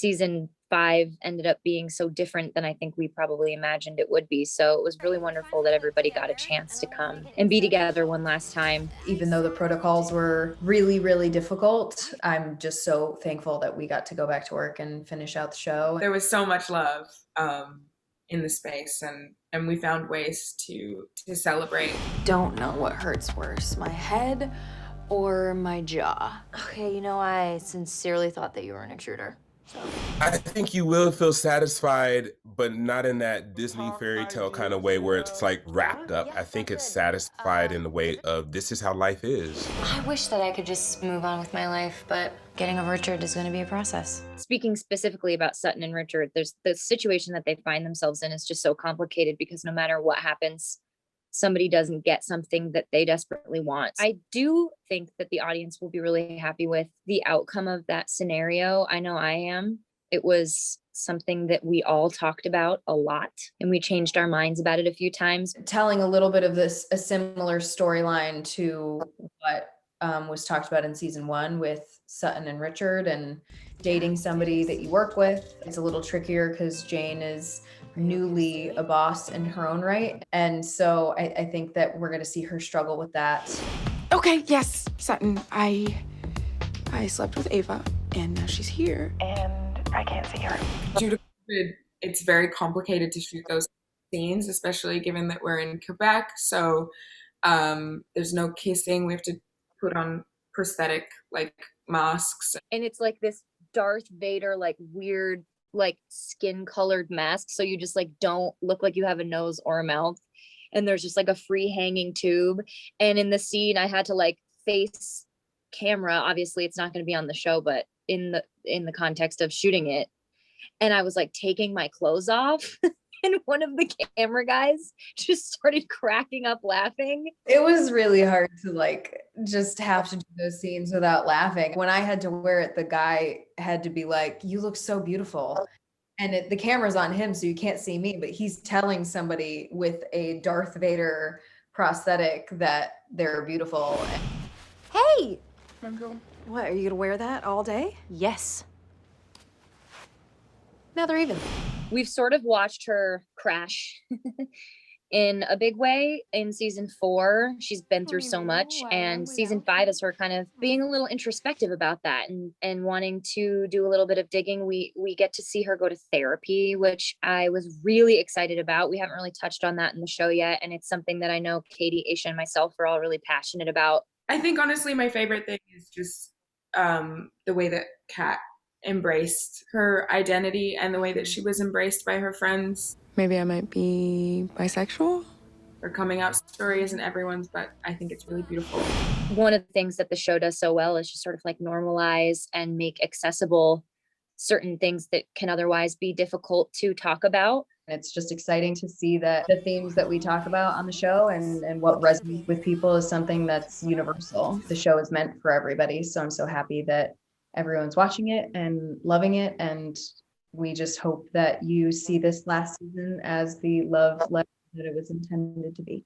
season 5 ended up being so different than I think we probably imagined it would be. So it was really wonderful that everybody got a chance to come and be together one last time. Even though the protocols were really, really difficult, I'm just so thankful that we got to go back to work and finish out the show. There was so much love in the space, and we found ways to celebrate. Don't know what hurts worse, my head or my jaw. Okay, I sincerely thought that you were an intruder. I think you will feel satisfied, but not in that Disney fairy tale kind of way where it's like wrapped up. I think it's satisfied in the way of this is how life is. I wish that I could just move on with my life, but getting over Richard is going to be a process. Speaking specifically about Sutton and Richard, there's the situation that they find themselves in is just so complicated because no matter what happens, somebody doesn't get something that they desperately want. I do think that the audience will be really happy with the outcome of that scenario. I know I am. It was something that we all talked about a lot, and we changed our minds about it a few times. Telling a little bit of a similar storyline to what was talked about in season 1 with Sutton and Richard and dating somebody that you work with. It's a little trickier because Jane is newly a boss in her own right. And so I think that we're going to see her struggle with that. Okay, yes, Sutton. I slept with Ava, and now she's here, and I can't see her. Due to COVID, it's very complicated to shoot those scenes, especially given that we're in Quebec. So there's no kissing. We have to put on prosthetic masks. And it's like this Darth Vader, weird, skin colored mask. So you just don't look like you have a nose or a mouth. And there's just a free hanging tube. And in the scene, I had to face camera. Obviously it's not going to be on the show, but in the context of shooting it. And I was taking my clothes off. And one of the camera guys just started cracking up laughing. It was really hard to just have to do those scenes without laughing. When I had to wear it, the guy had to be like, "You look so beautiful." And the camera's on him, so you can't see me, but he's telling somebody with a Darth Vader prosthetic that they're beautiful. Hey! What, are you gonna wear that all day? Yes. Now they're even. We've sort of watched her crash in a big way in season 4. She's been through so much, and season 5 is her kind of being a little introspective about that and wanting to do a little bit of digging. We get to see her go to therapy, which I was really excited about. We haven't really touched on that in the show yet, and it's something that I know Katie, Aisha, and myself are all really passionate about. I think honestly my favorite thing is just the way that Kat embraced her identity and the way that she was embraced by her friends. Maybe I might be bisexual? Her coming out story isn't everyone's, but I think it's really beautiful. One of the things that the show does so well is just sort of normalize and make accessible certain things that can otherwise be difficult to talk about. It's just exciting to see that the themes that we talk about on the show and what resonates with people is something that's universal. The show is meant for everybody, so I'm so happy that everyone's watching it and loving it, and we just hope that you see this last season as the love letter that it was intended to be.